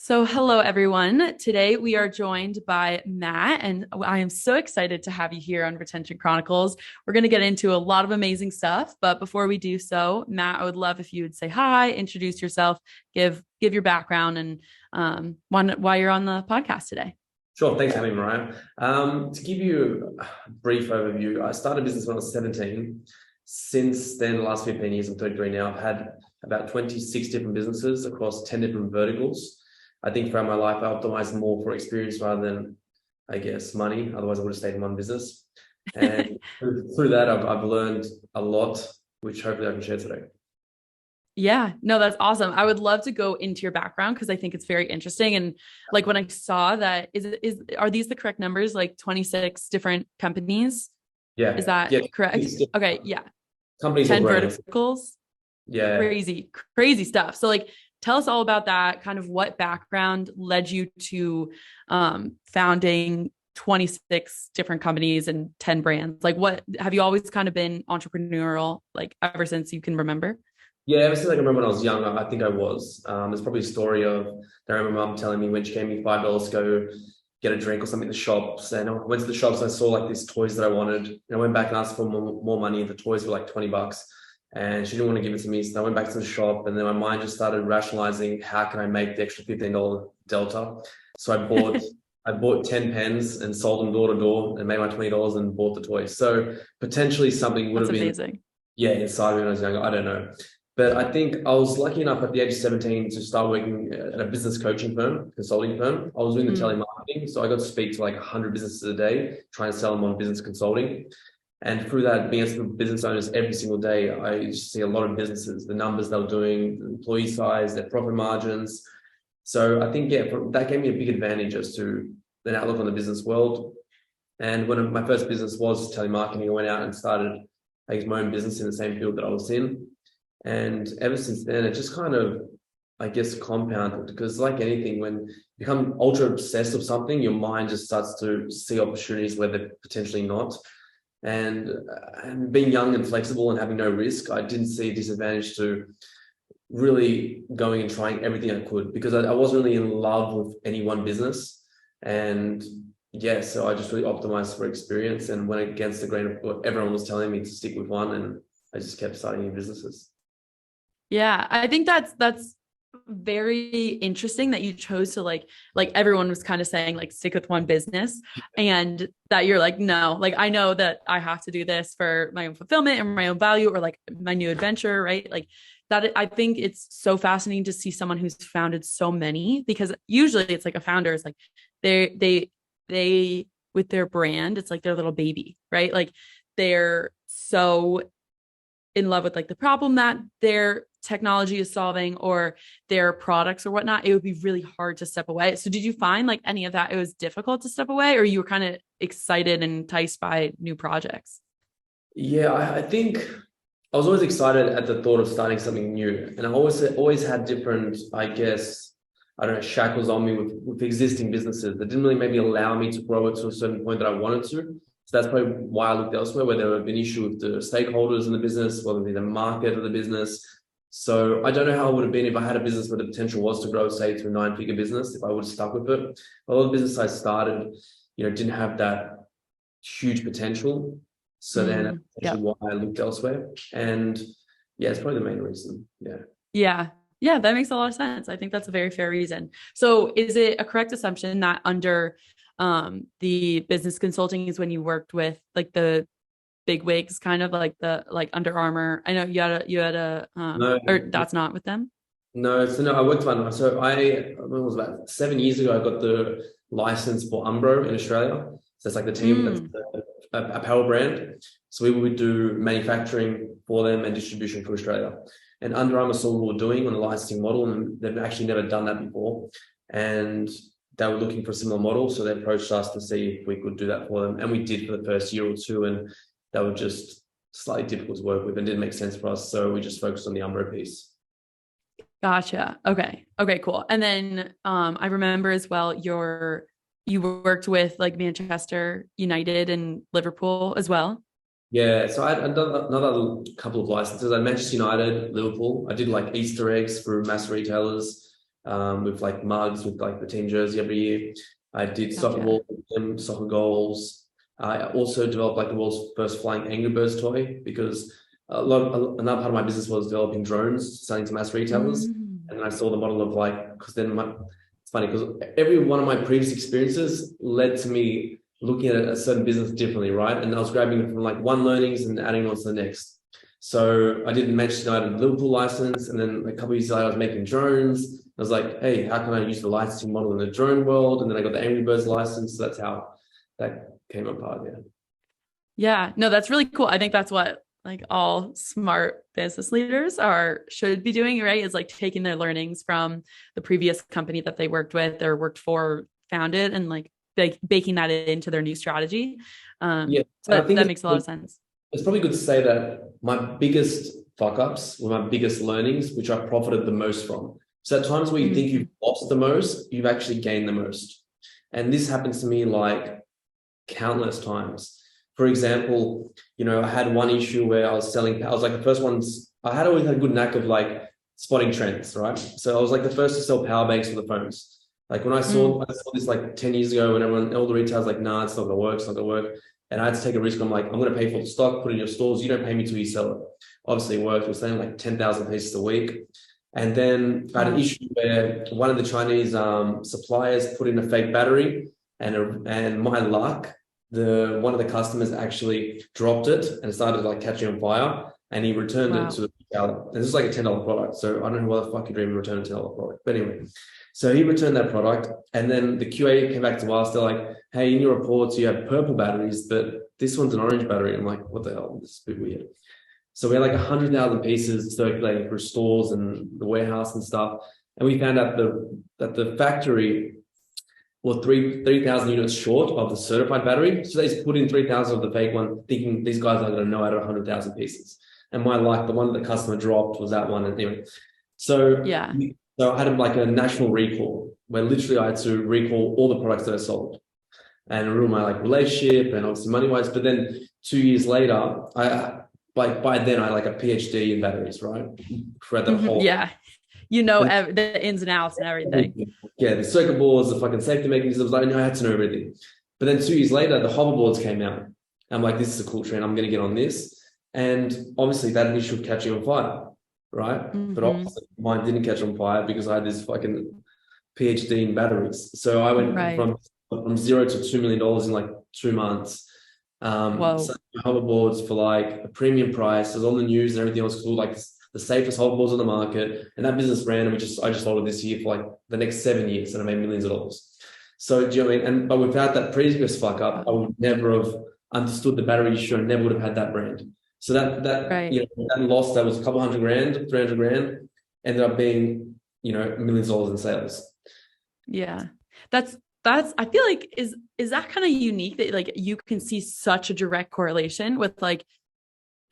So, hello everyone. Today we are joined by Matt, and I am so excited to have you here on Retention Chronicles. We're going to get into a lot of amazing stuff, but before we do so, Matt, I would love if you would say hi, introduce yourself, give your background, and why you're on the podcast today. Sure. Thanks for having me, Mariah. To give you a brief overview, I started a business when I was 17. Since then, the last 15 years, I'm 33 now, I've had about 26 different businesses across 10 different verticals. I think throughout my life, I optimized more for experience rather than, I guess, money. Otherwise, I would have stayed in one business. And through that, I've learned a lot, which hopefully I can share today. Yeah, no, that's awesome. I would love to go into your background because I think it's very interesting. And like when I saw that, are these the correct numbers? Like 26 different companies? Yeah. Is that Yeah. correct? Okay, yeah. Companies or 10 brands. verticals. Yeah. Crazy stuff. So like tell us all about that, kind of what background led you to founding 26 different companies and 10 brands. Like what have you always kind of been entrepreneurial like ever since you can remember? Yeah, ever since I can remember when I was young, I think I was. There's probably a story of I remember mum telling me when she gave me $5 to go get a drink or something in the shops. And I went to the shops and I saw like these toys that I wanted. And I went back and asked for more money. The toys were like $20. And she didn't want to give it to me. So I went back to the shop and then my mind just started rationalizing how can I make the extra $15 delta. So I bought 10 pens and sold them door to door and made my $20 and bought the toys. So potentially something would That's have been amazing. yeah, inside me when I was younger. I don't know. But I think I was lucky enough at the age of 17 to start working at a business coaching firm, consulting firm. I was doing the telemarketing. So I got to speak to like 100 businesses a day, trying to sell them on business consulting. And through that, being as business owners every single day, I just see a lot of businesses, the numbers they're doing, the employee size, their profit margins. So I think, yeah, that gave me a big advantage as to an outlook on the business world. And when my first business was telemarketing, I went out and started, I guess, my own business in the same field that I was in. And ever since then, it just kind of, I guess, compounded because like anything, when you become ultra obsessed with something, your mind just starts to see opportunities where they're potentially not. And being young and flexible and having no risk, I didn't see a disadvantage to really going and trying everything I could because I wasn't really in love with any one business. And yeah, so I just really optimized for experience and went against the grain of what everyone was telling me to stick with one. And I just kept starting new businesses. Yeah, I think that's very interesting that you chose to like everyone was kind of saying like stick with one business and that you're like no, like I know that I have to do this for my own fulfillment and my own value or like my new adventure, right? Like that I think it's so fascinating to see someone who's founded so many because usually it's like a founder is like they with their brand, it's like their little baby, right? Like they're so in love with like the problem that their technology is solving or their products or whatnot, it would be really hard to step away. So did you find like any of that it was difficult to step away or you were kind of excited and enticed by new projects? Yeah, I think I was always excited at the thought of starting something new. And I always had different, I guess, I don't know, shackles on me with existing businesses that didn't really maybe allow me to grow it to a certain point that I wanted to. So that's probably why I looked elsewhere, where there would be an issue with the stakeholders in the business, whether it be the market of the business. So I don't know how it would have been if I had a business where the potential was to grow, say, to a 9-figure business, if I would have stuck with it. A lot of the business I started, didn't have that huge potential. So then that's actually why I looked elsewhere. And yeah, it's probably the main reason. Yeah. Yeah, that makes a lot of sense. I think that's a very fair reason. So is it a correct assumption that under the business consulting is when you worked with like the big wigs, kind of like the like Under Armour? I know you had a No, or that's not with them. no. So no, I worked for. So when it was about 7 years ago, I got the license for Umbro in Australia. So it's like the team that's the apparel brand. So we would do manufacturing for them and distribution for Australia. And Under Armour saw what we were doing on the licensing model, and they've actually never done that before. And they were looking for a similar model, so they approached us to see if we could do that for them. And we did for the first year or two, and they were just slightly difficult to work with and didn't make sense for us. So we just focused on the Umbro piece. Gotcha. Okay, cool. And then I remember as well you worked with like Manchester United and Liverpool as well. Yeah, so I'd done another couple of licenses. I Manchester United, Liverpool. I did like Easter eggs for mass retailers. with like mugs with like the team jersey every year. I did soccer Gotcha. balls with them, soccer goals. I also developed like the world's first flying Angry Birds toy because another part of my business was developing drones, selling to mass retailers. Mm. And then I saw the model of like, because then it's funny because every one of my previous experiences led to me looking at a certain business differently, right? And I was grabbing it from like one learnings and adding on to the next. So I did Manchester United Liverpool license, and then a couple of years later I was making drones. I was like, hey, how can I use the licensing model in the drone world? And then I got the Angry Birds license. So that's how that came apart. Yeah. Yeah, no, that's really cool. I think that's what like all smart business leaders should be doing, right? Is like taking their learnings from the previous company that they worked with or worked for, founded, and like baking that into their new strategy. Yeah. So that makes a lot of sense. It's probably good to say that my biggest fuck ups were my biggest learnings, which I profited the most from. So at times where you think you've lost the most, you've actually gained the most. And this happens to me like countless times. For example, I had one issue where I was like the first ones, I always had a good knack of like spotting trends, right? So I was like the first to sell power banks for the phones. Like when I saw this like 10 years ago, when all the retailers like, nah, it's not gonna work, it's not gonna work. And I had to take a risk. I'm like, I'm gonna pay for the stock, put it in your stores. You don't pay me till you sell it. Obviously it worked. We're selling like 10,000 pieces a week. And then I had an issue where one of the Chinese suppliers put in a fake battery, and my luck, one of the customers actually dropped it and it started like catching on fire, and he returned it to the retailer. And this is like a $10 product, so I don't know why the fuck you'd even return a $10 product. But anyway, so he returned that product, and then the QA came back to us. They're like, "Hey, in your reports you have purple batteries, but this one's an orange battery." I'm like, "What the hell? This is a bit weird." So we had like 100,000 pieces circulating through stores and the warehouse and stuff, and we found out that the factory were 3,000 units short of the certified battery. So they just put in 3,000 of the fake one, thinking these guys are going to know out of 100,000 pieces. And my luck, the one that the customer dropped was that one. And anyway, so I had like a national recall where literally I had to recall all the products that I sold and ruin my like relationship and obviously money wise. But then 2 years later, by then I had like a PhD in batteries, right? For the whole the ins and outs and everything. Yeah, the circuit boards, the fucking safety mechanisms. I had to know everything. But then 2 years later, the hoverboards came out. I'm like, this is a cool trend. I'm going to get on this. And obviously that initial catching on fire, right? But obviously mine didn't catch on fire because I had this fucking PhD in batteries. So I went from $0 to $2 million in like 2 months. So hoverboards for like a premium price. It was on the news and everything else, cool, like the safest hoverboards on the market, and that business ran, and I just sold it this year for like the next 7 years, and I made millions of dollars. So do you know what I mean? But without that previous fuck up, I would never have understood the battery issue. I never would have had that brand. So that loss that was a couple $100,000, $300,000, ended up being millions of dollars in sales. Yeah, that's I feel like is that kind of unique that like you can see such a direct correlation with like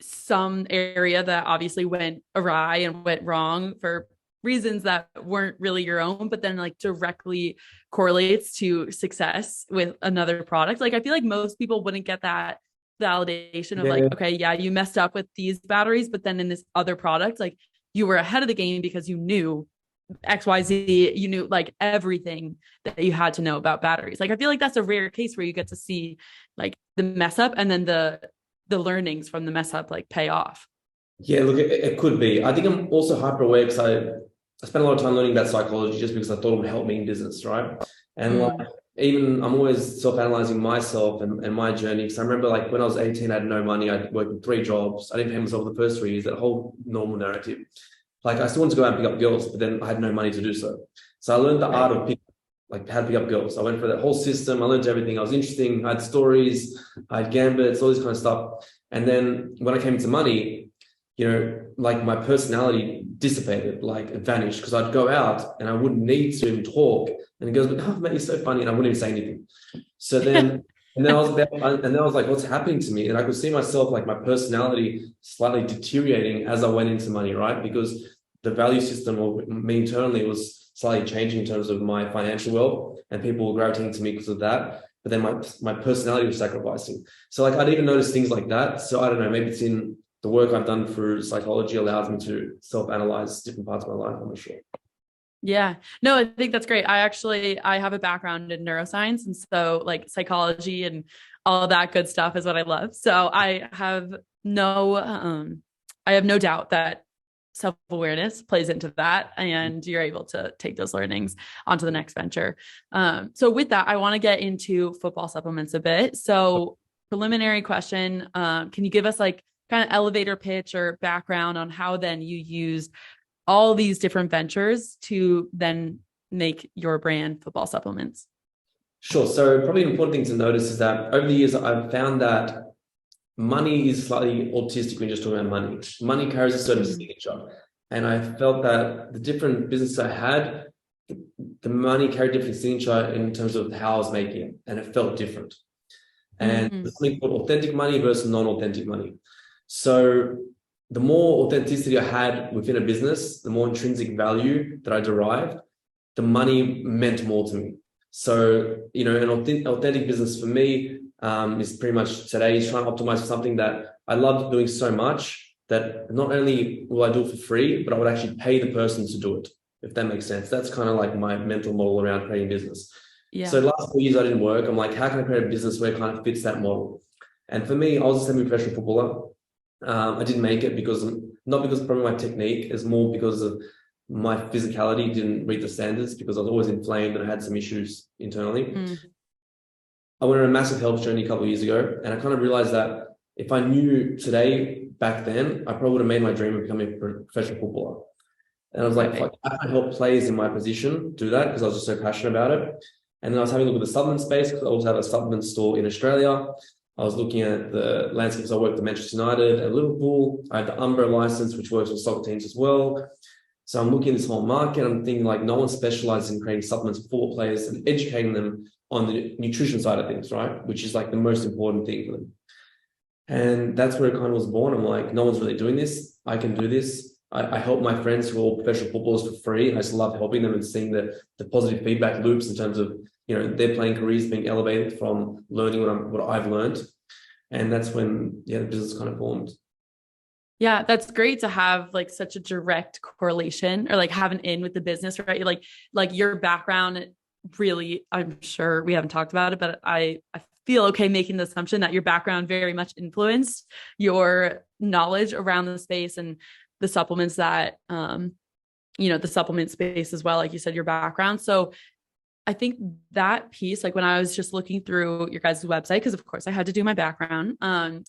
some area that obviously went awry and went wrong for reasons that weren't really your own, but then like directly correlates to success with another product. Like I feel like most people wouldn't get that validation of like, okay, yeah, you messed up with these batteries, but then in this other product, like you were ahead of the game because you knew XYZ, you knew like everything that you had to know about batteries. Like I feel like that's a rare case where you get to see like the mess up and then the learnings from the mess up like pay off. Yeah, look, it could be. I think I'm also hyper aware because I spent a lot of time learning about psychology just because I thought it would help me in business, right? And like even I'm always self-analyzing myself and my journey. Because I remember like when I was 18, I had no money. I worked in 3 jobs. I didn't pay myself the first 3 years, that whole normal narrative. Like I still wanted to go out and pick up girls, but then I had no money to do so. So I learned the art of how to pick up girls. I went for that whole system. I learned everything. I was interesting. I had stories. I had gambits, all this kind of stuff. And then when I came into money, like my personality dissipated, like it vanished, because I'd go out and I wouldn't need to even talk. And the girls would, "Oh, mate, you're so funny," and I wouldn't even say anything. So then, and then I was like, "What's happening to me?" And I could see myself, like my personality, slightly deteriorating as I went into money, right? Because the value system of me internally was slightly changing in terms of my financial wealth, and people were gravitating to me because of that. But then my personality was sacrificing. So like I'd even notice things like that. So I don't know, maybe it's in the work I've done through psychology allows me to self-analyze different parts of my life, I'm not sure. Yeah. No, I think that's great. I have a background in neuroscience, and so like psychology and all of that good stuff is what I love. So I have no doubt that self-awareness plays into that, and you're able to take those learnings onto the next venture. So with that, I want to get into football supplements a bit. So preliminary question, can you give us like kind of elevator pitch or background on how then you used all these different ventures to then make your brand football supplements? Sure. So probably an important thing to notice is that over the years, I've found that money is slightly autistic when you're just talking about money. Money carries a certain signature. And I felt that the different businesses I had, the money carried different signature in terms of how I was making it. And it felt different. And there's something called authentic money versus non-authentic money. So the more authenticity I had within a business, the more intrinsic value that I derived, the money meant more to me. So, an authentic business for me is pretty much today is trying to optimize for something that I love doing so much that not only will I do it for free, but I would actually pay the person to do it, if that makes sense. That's kind of like my mental model around creating business. Yeah. So last 4 years I didn't work. I'm like, how can I create a business where it kind of fits that model? And for me, I was a semi-professional footballer. I didn't make it not because of probably my technique, it's more because of my physicality didn't reach the standards because I was always inflamed and I had some issues internally. I went on a massive health journey a couple of years ago, and I kind of realized that if I knew today back then, I probably would have made my dream of becoming a professional footballer. And I was like, I can help players in my position do that because I was just so passionate about it. And then I was having a look at the supplement space because I also have a supplement store in Australia. I was looking at the landscapes. I worked at Manchester United and Liverpool. I had the Umbro license, which works with soccer teams as well. So I'm looking at this whole market. I'm thinking like no one specializes in creating supplements for players and educating them on the nutrition side of things, right? Which is like the most important thing for them. And that's where it kind of was born. I'm like, no one's really doing this. I can do this. I help my friends who are all professional footballers for free. I just love helping them and seeing the positive feedback loops in terms of, their playing careers being elevated from learning what I've learned. And that's when, the business kind of formed. Yeah, that's great to have like such a direct correlation or like have an in with the business, right? Like your background really, I'm sure we haven't talked about it, but I feel okay making the assumption that your background very much influenced your knowledge around the space and the supplements that, the supplement space as well, like you said, your background. So I think that piece, like when I was just looking through your guys' website, because of course I had to do my background,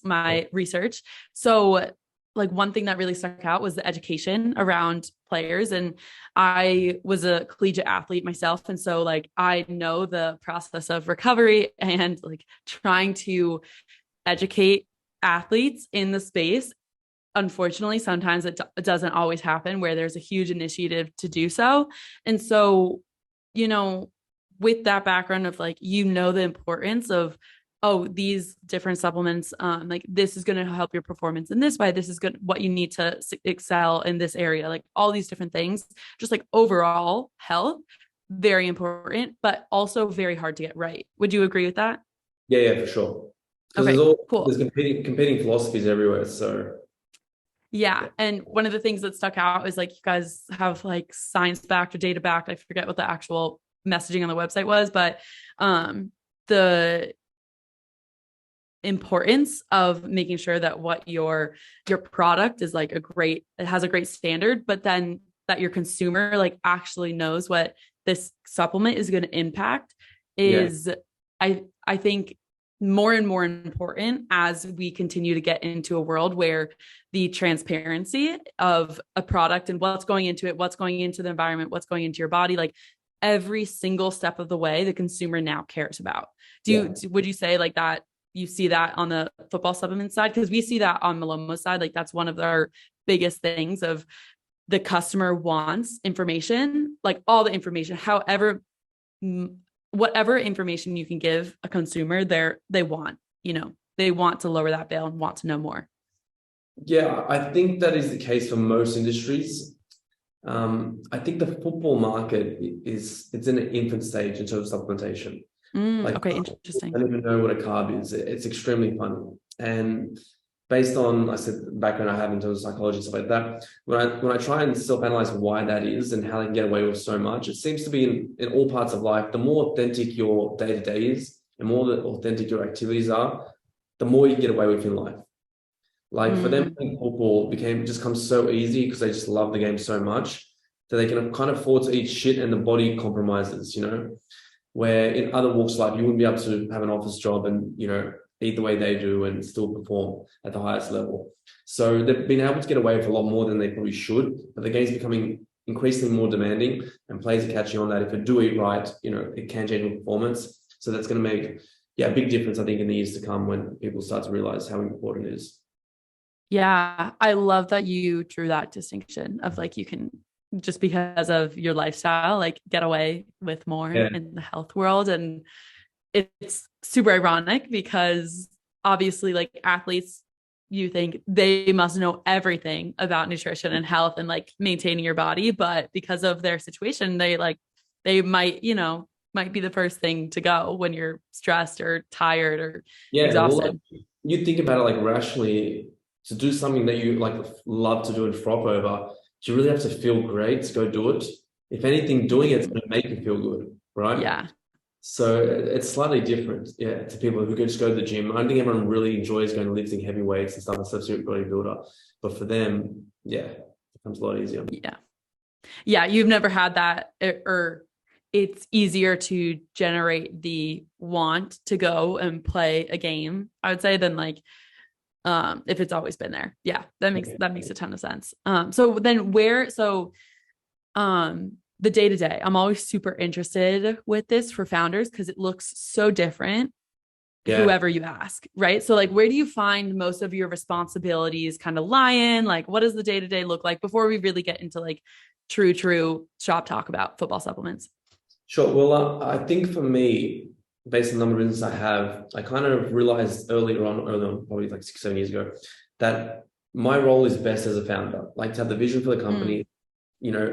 my research. So like one thing that really stuck out was the education around players. And I was a collegiate athlete myself. And so like, I know the process of recovery and like trying to educate athletes in the space. Unfortunately, sometimes it doesn't always happen where there's a huge initiative to do so. And so, with that background of like, the importance of, these different supplements, like this is going to help your performance in this way. This is good. What you need to excel in this area, like all these different things, just like overall health, very important, but also very hard to get right. Would you agree with that? Yeah, for sure. Okay, cool. There's competing philosophies everywhere. So yeah. And one of the things that stuck out is like, you guys have like science backed or data backed. I forget what the actual messaging on the website was, but the importance of making sure that what your product is like it has a great standard, but then that your consumer like actually knows what this supplement is going to impact is, I think, more and more important as we continue to get into a world where the transparency of a product and what's going into it, what's going into the environment, what's going into your body, like every single step of the way, the consumer now cares about. Would you say like that you see that on the football supplement side? Because we see that on Malomo's side. Like that's one of our biggest things of the customer wants information, like all the information, whatever information you can give a consumer, they want to lower that veil and want to know more. Yeah, I think that is the case for most industries. I think the football market it's in an infant stage in terms of supplementation. Okay, interesting. I don't even know what a carb is. It's extremely funny. And based on, I said, background I have in terms of psychology and stuff like that, when I try and self-analyze why that is and how they can get away with so much, it seems to be in all parts of life. The more authentic your day-to-day is, and more authentic your activities are, the more you get away with in life. Like for them, football just comes so easy because they just love the game so much that they can kind of afford to eat shit and the body compromises, where in other walks of life, you wouldn't be able to have an office job and, eat the way they do and still perform at the highest level. So they've been able to get away with a lot more than they probably should, but the game's becoming increasingly more demanding and players are catching on that if they do it right, it can change your performance. So that's going to make, a big difference, I think, in the years to come when people start to realize how important it is. Yeah, I love that you drew that distinction of like, you can, just because of your lifestyle, like get away with more in the health world. And it's super ironic because obviously like athletes, you think they must know everything about nutrition and health and like maintaining your body, but because of their situation, they might be the first thing to go when you're stressed or tired or exhausted. Well, you think about it like rationally, to do something that you like love to do and froth over, do you really have to feel great to go do it? If anything, doing it's going to make you feel good, right? Yeah. So it's slightly different, to people who can just go to the gym. I don't think everyone really enjoys going and lifting heavy weights and stuff and substitute bodybuilder. But for them, it becomes a lot easier. Yeah. Yeah. You've never had that, or it's easier to generate the want to go and play a game, I would say, than like, if it's always been there. Yeah. That makes a ton of sense. So then the day-to-day, I'm always super interested with this for founders because it looks so different whoever you ask, right? So like, where do you find most of your responsibilities kind of lie in? Like, what does the day-to-day look like before we really get into like true shop talk about football supplements? Sure. Well, I think for me, based on the number of businesses I have, I kind of realized early on, probably like 6-7 years ago, that my role is best as a founder, like to have the vision for the company,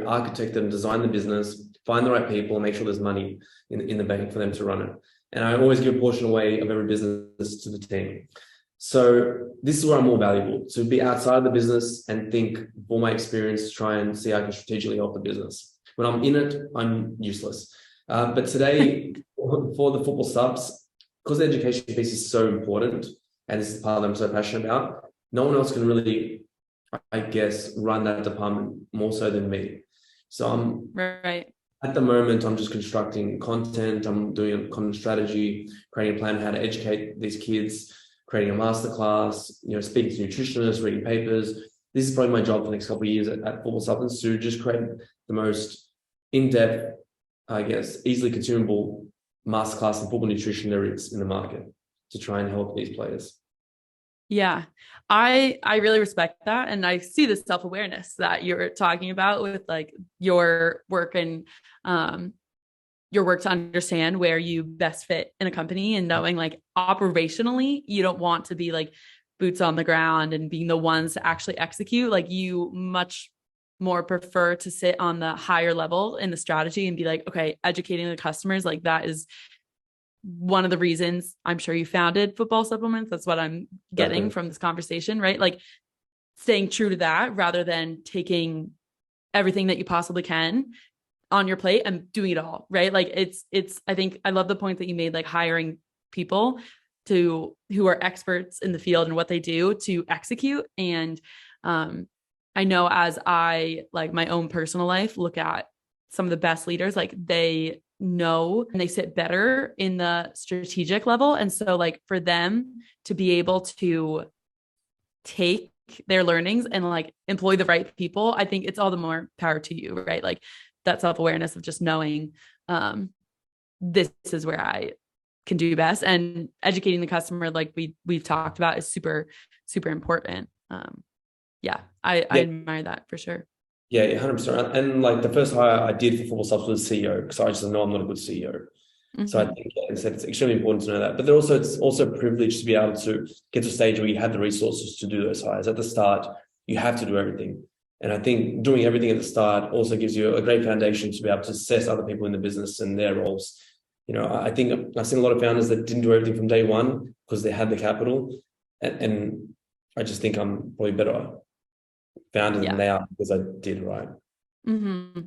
architect and design the business, find the right people and make sure there's money in the bank for them to run it. And I always give a portion away of every business to the team. So this is where I'm more valuable, to be outside of the business and think for my experience, try and see how I can strategically help the business. When I'm in it, I'm useless. But today, for the football subs, because the education piece is so important, and this is the part that I'm so passionate about, no one else can really, I guess, run that department more so than me. So at the moment, I'm just constructing content. I'm doing a content strategy, creating a plan on how to educate these kids, creating a masterclass, speaking to nutritionists, reading papers. This is probably my job for the next couple of years at Football Supplements, to just create the most in-depth, I guess, easily consumable masterclass in football nutrition there is in the market to try and help these players. Yeah, I really respect that. And I see the self-awareness that you're talking about with like your work and your work to understand where you best fit in a company, and knowing like operationally, you don't want to be like boots on the ground and being the ones to actually execute. Like, you much more prefer to sit on the higher level in the strategy and be like, okay, educating the customers. Like, that is one of the reasons I'm sure you founded Football Supplements. That's what I'm getting from this conversation, right? Like, staying true to that rather than taking everything that you possibly can on your plate and doing it all, right? Like, it's, I think I love the point that you made, like hiring people who are experts in the field and what they do to execute. And, I know, as I, like my own personal life, look at some of the best leaders, like they know and they sit better in the strategic level. And so like for them to be able to take their learnings and like employ the right people, I think it's all the more power to you, right? Like that self-awareness of just knowing, this is where I can do best, and educating the customer, like we've talked about, is super, super important. I admire that for sure. Yeah, 100%. And like the first hire I did for Football Subs was CEO, because I just know I'm not a good CEO. Mm-hmm. So I think, it's extremely important to know that. But then also, it's also a privilege to be able to get to a stage where you have the resources to do those hires. At the start, you have to do everything. And I think doing everything at the start also gives you a great foundation to be able to assess other people in the business and their roles. I think I've seen a lot of founders that didn't do everything from day one because they had the capital. And I just think I'm probably better founder than Yeah. they are because I did right.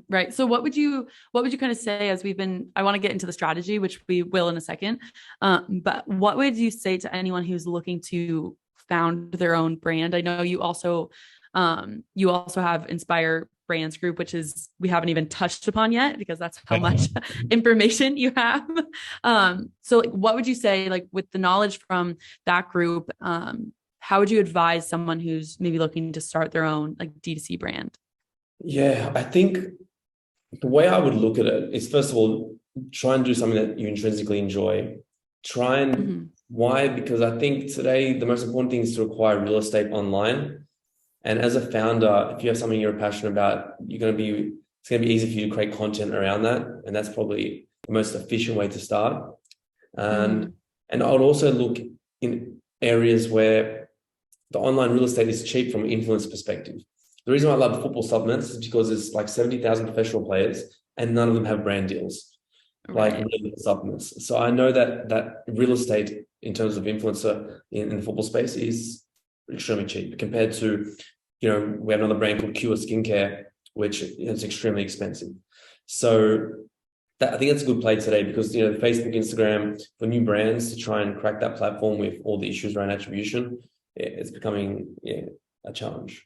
Right. So what would you kind of say as I want to get into the strategy, which we will in a second. But what would you say to anyone who's looking to found their own brand? I know you also have Inspire Brands Group, which is we haven't even touched upon yet because that's how much information you have. So like, what would you say, like with the knowledge from that group, how would you advise someone who's maybe looking to start their own like D2C brand? Yeah, I think the way I would look at it is, first of all, try and do something that you intrinsically enjoy. Try and Mm-hmm. Why? Because I think today the most important thing is to acquire real estate online. And as a founder, if you have something you're passionate about, it's going to be easy for you to create content around that. And that's probably the most efficient way to start. And Mm-hmm. and I would also look in areas where the online real estate is cheap from an influence perspective. The reason why I love football supplements is because there's like 70,000 professional players and none of them have brand deals, like Right. real supplements. So I know that real estate in terms of influencer in the football space is extremely cheap compared to, we have another brand called Cure Skincare, which is extremely expensive. So I think that's a good play today because, Facebook, Instagram, for new brands to try and crack that platform with all the issues around attribution, it's becoming a challenge.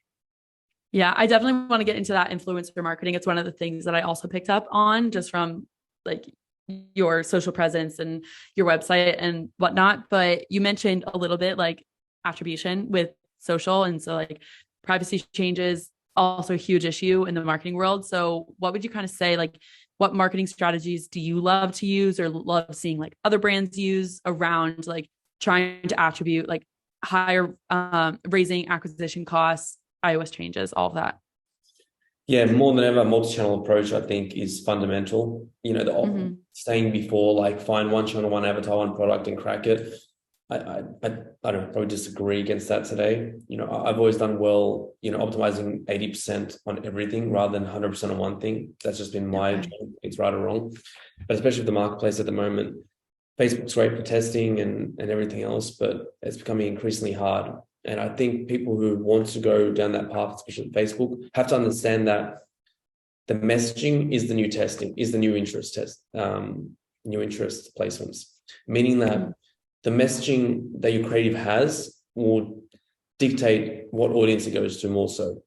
Yeah, I definitely want to get into that influencer marketing. It's one of the things that I also picked up on just from like your social presence and your website and whatnot. But you mentioned a little bit like attribution with social. And so like privacy changes, also a huge issue in the marketing world. So what would you kind of say, like what marketing strategies do you love to use or love seeing like other brands use around like trying to attribute like higher raising acquisition costs, iOS changes, all of that? Yeah, more than ever, multi-channel approach, I think, is fundamental. Mm-hmm. Saying before, like, find one channel, one avatar, one product, and crack it. I don't probably disagree against that today. I've always done well, optimizing 80% on everything rather than 100% on one thing. That's just been my Okay. job. It's right or wrong. But especially with the marketplace at the moment, Facebook's great for testing and everything else, but it's becoming increasingly hard. And I think people who want to go down that path, especially Facebook, have to understand that the messaging is the new testing, is the new interest test, new interest placements, meaning that the messaging that your creative has will dictate what audience it goes to more so.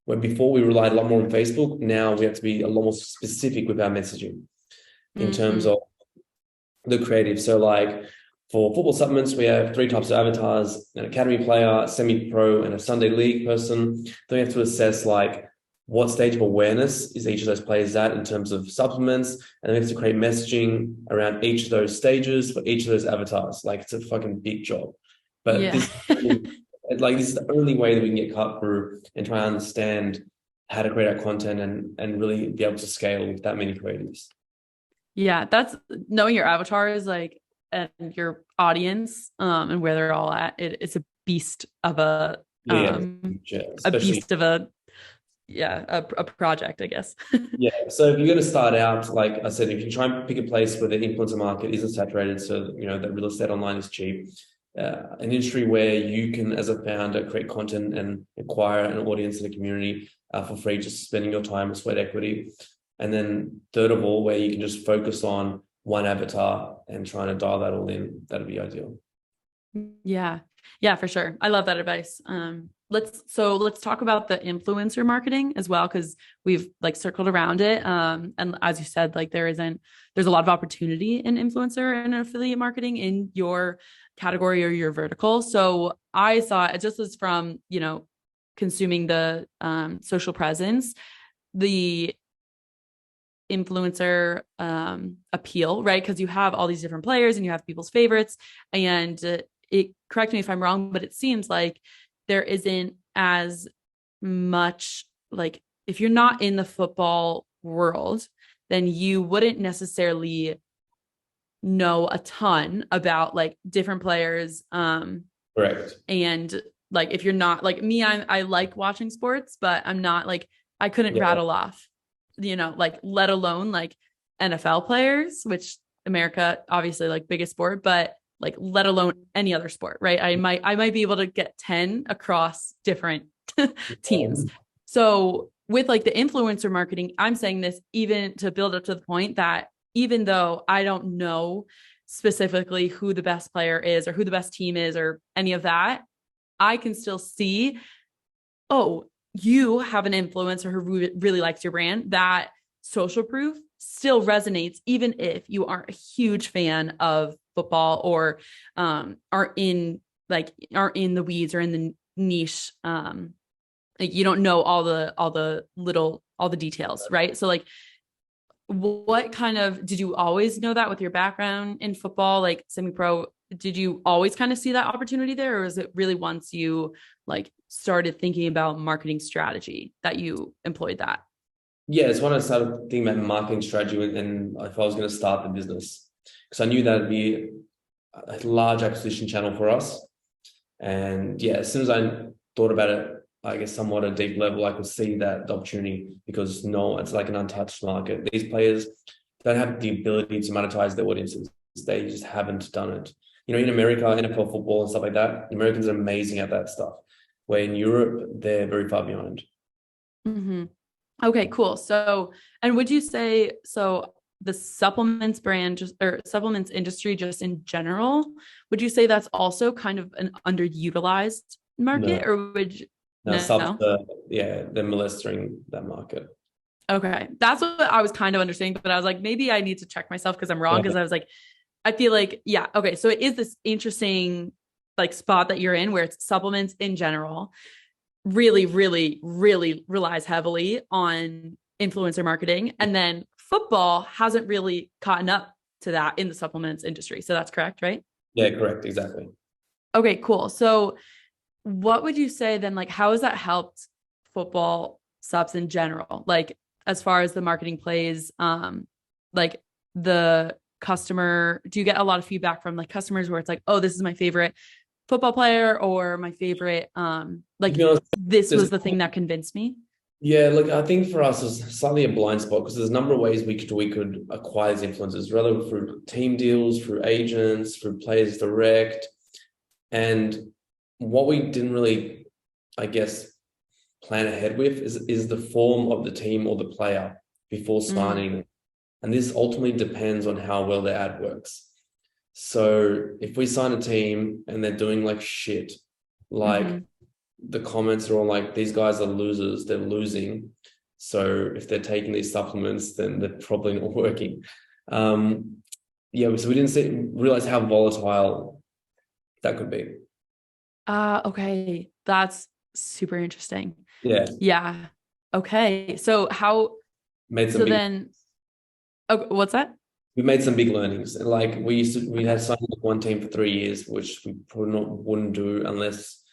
Where before we relied a lot more on Facebook, now we have to be a lot more specific with our messaging in terms Mm-hmm. of the creative. So like for football supplements, we have 3 types of avatars: an academy player, semi-pro, and a Sunday league person. Then we have to assess like what stage of awareness is each of those players at in terms of supplements, and then we have to create messaging around each of those stages for each of those avatars. Like it's a fucking big job, but Yeah. this is the only way that we can get cut through and try and understand how to create our content and really be able to scale with that many creatives. Yeah, that's knowing your avatar is like and your audience and where they're all at. It's a beast of Yeah, yeah, a especially. beast of a yeah, a project, I guess. Yeah. So if you're going to start out, like I said, if you try and pick a place where the influencer market isn't saturated, so that real estate online is cheap, an industry where you can, as a founder, create content and acquire an audience and a community for free, just spending your time with sweat equity. And then third of all, where you can just focus on one avatar and trying to dial that all in, that'd be ideal. Yeah. Yeah, for sure. I love that advice. Let's talk about the influencer marketing as well, because we've like circled around it. And as you said, like there's a lot of opportunity in influencer and affiliate marketing in your category or your vertical. So I saw it just as from, consuming the social presence, the influencer appeal, right? Because you have all these different players and you have people's favorites. And correct me if I'm wrong, but it seems like there isn't as much, like if you're not in the football world, then you wouldn't necessarily know a ton about like different players. Correct. And like if you're not like me, I like watching sports, but I'm not like I couldn't Yeah. rattle off, like let alone like NFL players, which America obviously like biggest sport, but like let alone any other sport, right? I might be able to get 10 across different teams. So with like the influencer marketing, I'm saying this even to build up to the point that even though I don't know specifically who the best player is or who the best team is or any of that, I can still see, oh, you have an influencer who really likes your brand. That social proof still resonates, even if you aren't a huge fan of football or are in the weeds or in the niche. Like you don't know all the details, right? So like, what kind of, did you always know that with your background in football, like semi-pro? Did you always kind of see that opportunity there, or is it really once you like started thinking about marketing strategy that you employed that? Yeah, it's when I started thinking about marketing strategy and if I was going to start the business, because I knew that'd be a large acquisition channel for us. And yeah, as soon as I thought about it, I guess somewhat at a deep level, I could see that opportunity because no, it's like an untouched market. These players don't have the ability to monetize their audiences. They just haven't done it. You know, in America, NFL football and stuff like that, the Americans are amazing at that stuff. Where in Europe, they're very far behind. Mm-hmm. Okay, cool. So, and would you say, so the supplements brand just, or supplements industry just in general, would you say that's also kind of an underutilized market, No, or would you, no, no? yeah, they're molesting that market. Okay. That's what I was kind of understanding, but I was like, maybe I need to check myself because I'm wrong. Yeah, Because I was like, I feel like, yeah, okay. So it is this interesting like spot that you're in where it's supplements in general really, really, really relies heavily on influencer marketing. And then football hasn't really caught up to that in the supplements industry. So that's correct, right? yeah, correct, exactly. Okay, cool. So what would you say then, like, how has that helped football subs in general? Like, as far as the marketing plays, like the customer, do you get a lot of feedback from like customers where it's like, oh, this is my favorite football player or my favorite, To like be honest, this there's was the thing that convinced me? yeah, look, I think for us it's slightly a blind spot because there's a number of ways we could acquire these influencers, rather through team deals, through agents, through players direct. And what we didn't really, I guess, plan ahead with is the form of the team or the player before Mm, signing. And this ultimately depends on how well the ad works. So if we sign a team and they're doing like shit, mm-hmm. like the comments are all like, these guys are losers, they're losing. So if they're taking these supplements, then they're probably not working. Yeah, so we didn't realize how volatile that could be. Okay. That's super interesting. Yeah, Yeah. Okay. So how, made some so big then, oh, what's that? we made some big learnings. And like we had Okay. signed with one team for 3 years, which we probably wouldn't do unless,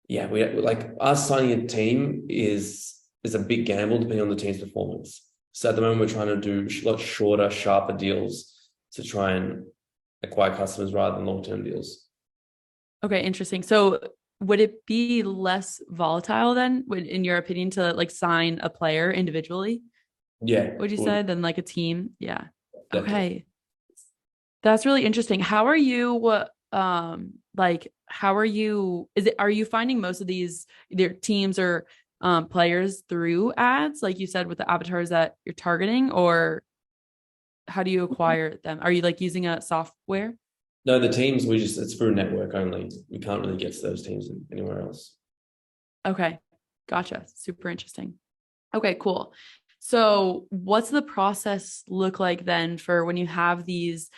yeah, we like us signing a team is a big gamble depending on the team's performance. So at the moment, we're trying to do a lot shorter, sharper deals to try and acquire customers rather than long-term deals. Okay. Interesting. So would it be less volatile then, in your opinion, to like sign a player individually? Yeah, Would you would say than like a team? Yeah. definitely. Okay. That's really interesting. How are you, like, how are you, are you finding most of these either teams or players through ads, like you said, with the avatars that you're targeting, or how do you acquire them? Are you like using a software? No, the teams it's through network only. We can't really get to those teams anywhere else. Okay. Gotcha. Super interesting. Okay, cool. So what's the process look like then for when you have these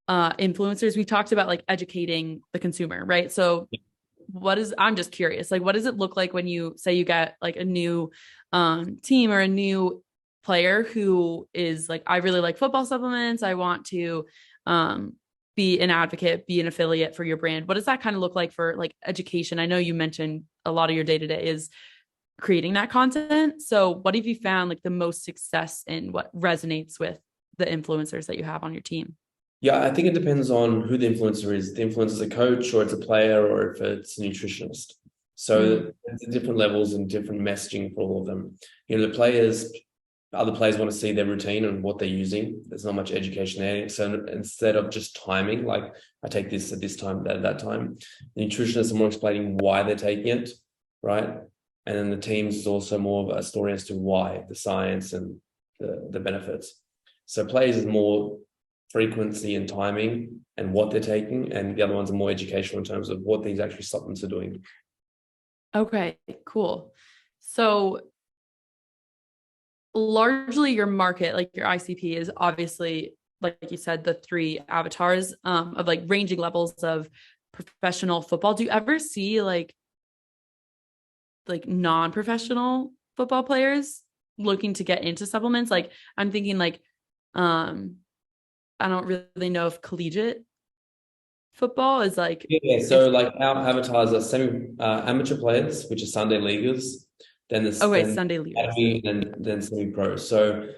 influencers? We talked about like educating the consumer, right? So I'm just curious, like what does it look like when you say you get like a new team or a new player who is like, I really like football supplements, I want to um be an advocate, be an affiliate for your brand? What does that kind of look like for like education? I know you mentioned a lot of your day-to-day is creating that content. So what have you found like the most success in, what resonates with the influencers that you have on your team? Yeah, I think it depends on who the influencer is. The influencer is a coach, or it's a player, or if it's a nutritionist. Mm, So there's different levels and different messaging for all of them. You know, the players, other players want to see their routine and what they're using. There's not much education there. So instead of just timing, like I take this at this time, that at that time, the nutritionists are more explaining why they're taking it, right? And then the teams is also more of a story as to why, the science and the benefits. So players is more frequency and timing and what they're taking, and the other ones are more educational in terms of what these actually supplements are doing. Okay, cool. So largely your market, like your ICP, is obviously, like you said, the three avatars of like ranging levels of professional football. Do you ever see like non-professional football players looking to get into supplements? Like I'm thinking like I don't really know if collegiate football is like, Yeah, so like our avatars are semi amateur players, which are Sunday leaguers, then Sunday leaguers. academy, and then semi-pro. So,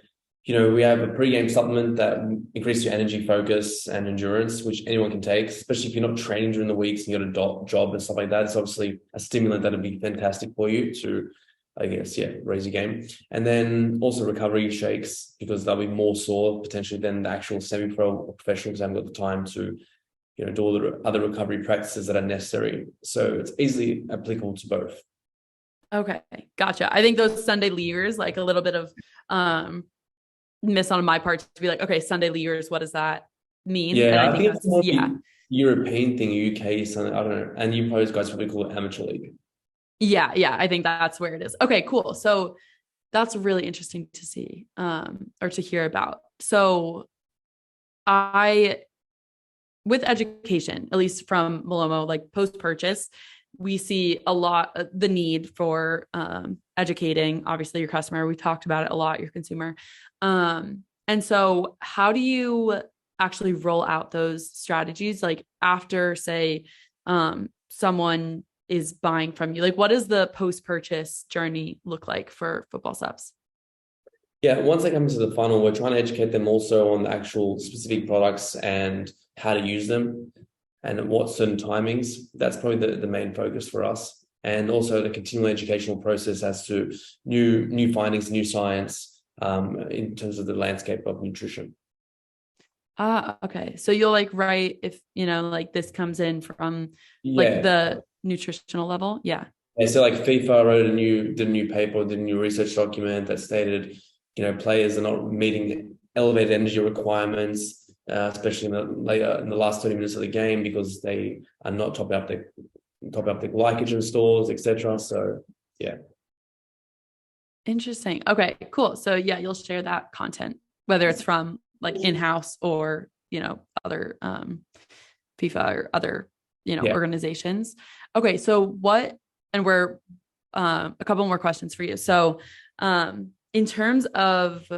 we have a pre-game supplement that increases your energy, focus, and endurance, which anyone can take, especially if you're not training during the weeks and you got a job and stuff like that. It's obviously a stimulant that'd be fantastic for you to, I guess, raise your game. And then also recovery shakes, because they'll be more sore potentially than the actual semi-pro or professional, because I haven't got the time to do all the other recovery practices that are necessary. So it's easily applicable to both. Okay, gotcha. I think those Sunday leaguers, like a little bit of miss on my part to be like, okay, Sunday leaguers, what does that mean? Yeah, and I think that's, it's more European thing, UK, something, I don't know. And you guys probably call it amateur league. Yeah, I think that's where it is. Okay, cool. So that's really interesting to see or to hear about. So with education, at least from Malomo, like post-purchase, we see a lot the need for educating, obviously, your customer. We talked about it a lot, your consumer. And so how do you actually roll out those strategies? Like after, say, someone is buying from you, like what does the post-purchase journey look like for football subs? Yeah, once they come into the funnel, we're trying to educate them also on the actual specific products and how to use them and at what certain timings. That's probably the main focus for us. And also the continual educational process as to new findings, new science in terms of the landscape of nutrition. Okay. So you'll like write if, like this comes in from like the nutritional level. Yeah. Yeah, so like FIFA wrote did a new paper, did a new research document that stated, players are not meeting elevated energy requirements, especially in the last 30 minutes of the game, because they are not topping up the glycogen stores, etc. So yeah. Interesting. Okay, cool. So yeah, you'll share that content, whether it's from like in-house or, other FIFA or other, organizations. Okay. So and we're a couple more questions for you. So in terms of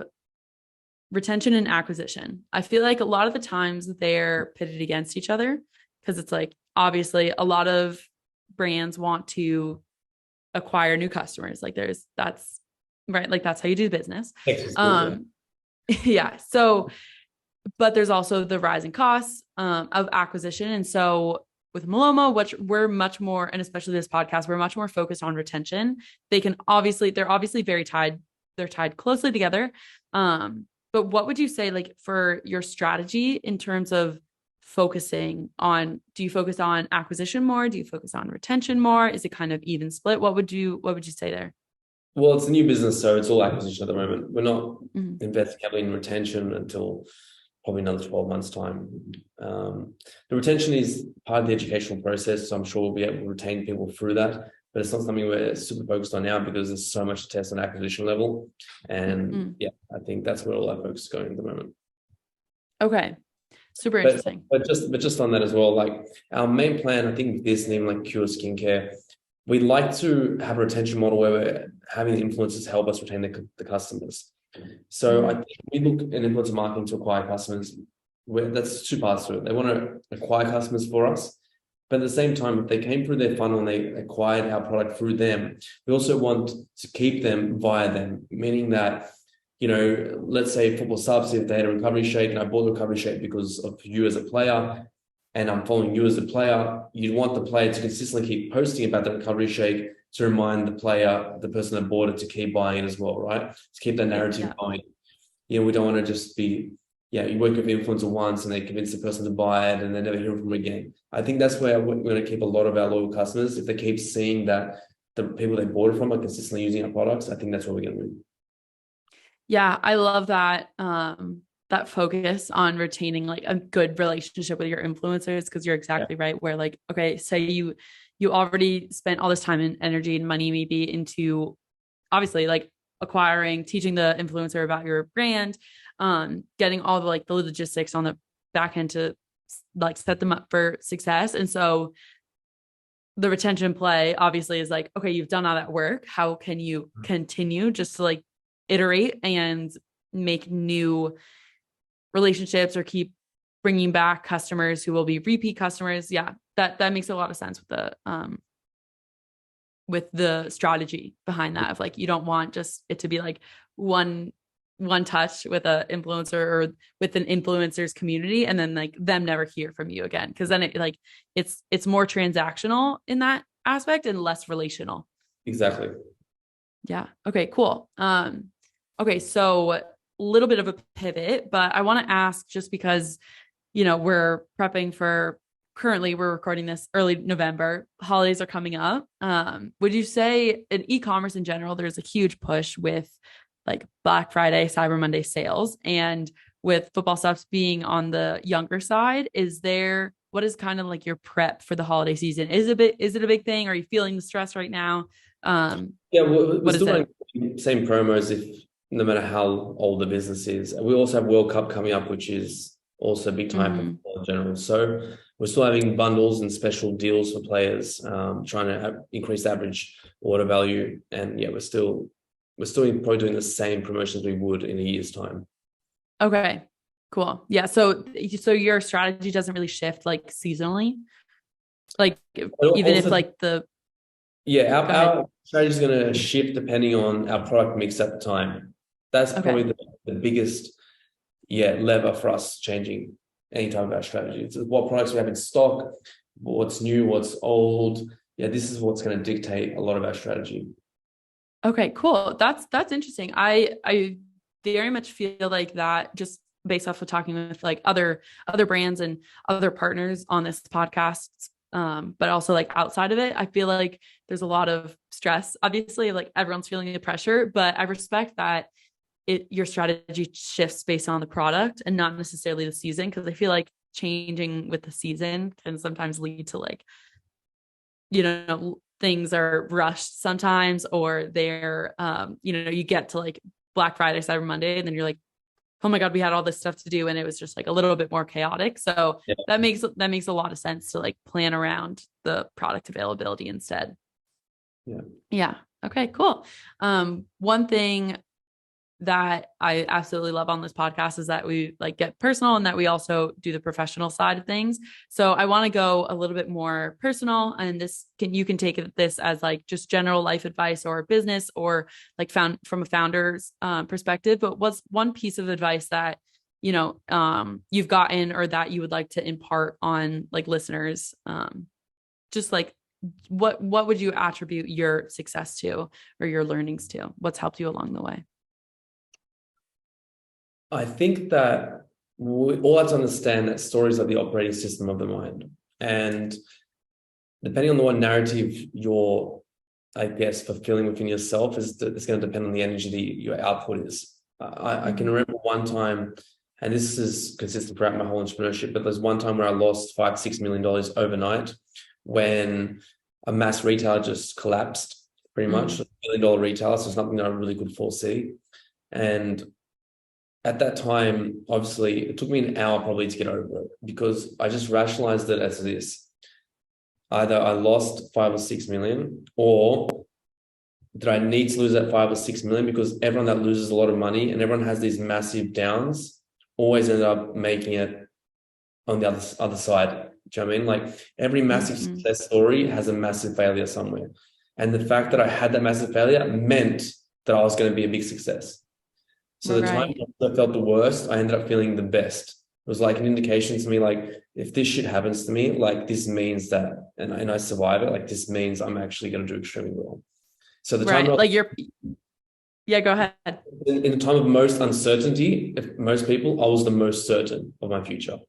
retention and acquisition, I feel like a lot of the times they're pitted against each other, because it's like, obviously a lot of brands want to acquire new customers. Like that's right. Like that's how you do business. Yeah. So, but there's also the rising costs of acquisition. And so with Malomo, which we're much more, and especially this podcast, we're much more focused on retention. They're obviously very tied. They're tied closely together. But what would you say, like, for your strategy in terms of focusing on, do you focus on acquisition more? Do you focus on retention more? Is it kind of even split? What would you say there? Well, it's a new business, so it's all acquisition at the moment. We're not investing heavily in retention until probably another 12 months' time. The retention is part of the educational process, so I'm sure we'll be able to retain people through that. But it's not something we're super focused on now, because there's so much to test on acquisition level. And I think that's where all our focus is going at the moment. Okay. Super interesting. But just on that as well, like our main plan, I think this name, like Cure Skincare, we'd like to have a retention model where we're having the influencers help us retain the customers. So I think we look at influencer marketing to acquire customers. That's two parts to it. They want to acquire customers for us, but at the same time, if they came through their funnel and they acquired our product through them, we also want to keep them via them, meaning that, let's say football subs, if they had a recovery shake and I bought the recovery shake because of you as a player, and I'm following you as a player, you'd want the player to consistently keep posting about the recovery shake to remind the player, the person that bought it, to keep buying it as well, right? To keep the narrative going. We don't want to just be, you work with an influencer once and they convince the person to buy it and they never hear from them again. I think that's where we're going to keep a lot of our loyal customers. If they keep seeing that the people they bought it from are consistently using our products, I think that's what we're going to do. Yeah, I love that. That focus on retaining like a good relationship with your influencers, because you're exactly right. Where like, okay, say you already spent all this time and energy and money maybe into obviously like acquiring, teaching the influencer about your brand, getting all the like the logistics on the back end to like set them up for success. And so the retention play obviously is like, okay, you've done all that work. How can you continue just to like iterate and make new relationships or keep bringing back customers who will be repeat customers? Yeah, that makes a lot of sense with the strategy behind that, of like, you don't want just it to be like one touch with an influencer or with an influencer's community and then like them never hear from you again, because then it like it's more transactional in that aspect and less relational. Exactly. Yeah. Okay, cool. Okay, so a little bit of a pivot, but I want to ask, just because we're prepping for, currently we're recording this early November, holidays are coming up. Would you say in e-commerce in general, there's a huge push with like Black Friday, Cyber Monday sales, and with football stuff being on the younger side, what is kind of like your prep for the holiday season? Is it a big thing? Are you feeling the stress right now? We're still running the same promos, if no matter how old the business is. We also have World Cup coming up, which is also a big time for football in general. So we're still having bundles and special deals for players, trying to increase the average order value. And we're still probably doing the same promotions we would in a year's time. Okay, cool. Yeah. So your strategy doesn't really shift like seasonally, like even if like the. Our strategy is going to shift depending on our product mix at the time. That's probably the biggest lever for us changing any type of our strategy. It's what products we have in stock, what's new, what's old. This is what's going to dictate a lot of our strategy. Okay, cool. That's interesting. I very much feel like that, just based off of talking with like other brands and other partners on this podcast, but also like outside of it, I feel like there's a lot of stress. Obviously, like everyone's feeling the pressure, but I respect that your strategy shifts based on the product and not necessarily the season, because I feel like changing with the season can sometimes lead to like, things are rushed sometimes, or they're, you get to like Black Friday, Cyber Monday, and then you're like, oh my God, we had all this stuff to do. And it was just like a little bit more chaotic. So that makes a lot of sense to like plan around the product availability instead. Yeah. Okay, cool. One thing that I absolutely love on this podcast is that we like get personal and that we also do the professional side of things. So I want to go a little bit more personal, and you can take this as like just general life advice or business, or like found from a founder's perspective. But what's one piece of advice that, you've gotten or that you would like to impart on like listeners? Just like what would you attribute your success to or your learnings to? What's helped you along the way? I think that we all have to understand that stories are the operating system of the mind. And depending on what narrative you're, I guess, fulfilling within yourself, it's going to depend on the energy that your output is. I can remember one time, and this is consistent throughout my whole entrepreneurship, but there's one time where I lost $5-6 million overnight when a mass retailer just collapsed, pretty much. $1 billion retailer, so it's nothing that I really could foresee. And at that time, obviously, it took me an hour probably to get over it, because I just rationalized it as this. Either I lost 5 or 6 million, or did I need to lose that 5 or 6 million? Because everyone that loses a lot of money and everyone has these massive downs always end up making it on the other side. Do you know what I mean? Like every massive success story has a massive failure somewhere. And the fact that I had that massive failure meant that I was going to be a big success. So the time I felt the worst, I ended up feeling the best. was like an indication to me, like if this shit happens to me, like this means that, and I survive it, like this means I'm actually going to do extremely well. So the time Right. Like yeah, go ahead. in the time of most uncertainty, if most people, I was the most certain of my future.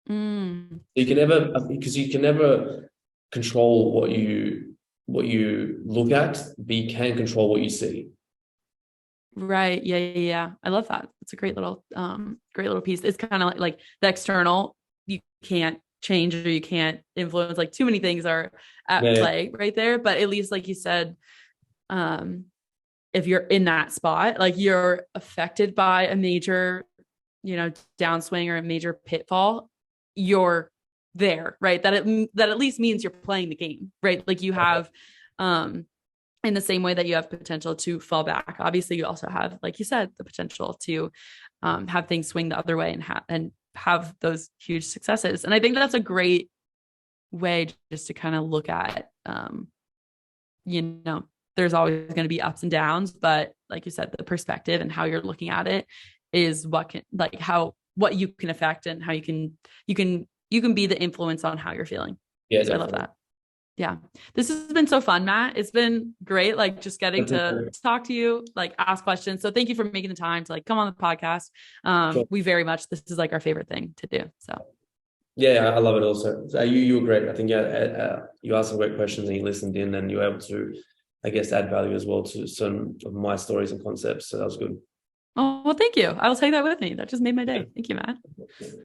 Mm. You can never, because you can never control what you look at, but you can control what you see. Right. Yeah. I love that. It's a great little piece. It's kind of like the external, you can't change or you can't influence. Like too many things are at play right there. But at least, like you said, if you're in that spot, like you're affected by a major, downswing or a major pitfall, you're there, right? That at least means you're playing the game, right? Like you have, in the same way that you have potential to fall back. Obviously, you also have, like you said, the potential to have things swing the other way and have those huge successes. And I think that's a great way just to kind of look at, there's always going to be ups and downs, but like you said, the perspective and how you're looking at it is what you can affect and how you can be the influence on how you're feeling. Yeah, so I love that. Yeah. This has been so fun, Matt. It's been great. Like just getting to talk to you, like ask questions. So thank you for making the time to like come on the podcast. Sure. We very much, this is like our favorite thing to do. So. Yeah, I love it also. So you were great. I think, you asked some great questions and you listened in and you were able to, I guess, add value as well to some of my stories and concepts. So that was good. Oh, well, thank you. I will take that with me. That just made my day. Thank you, Matt.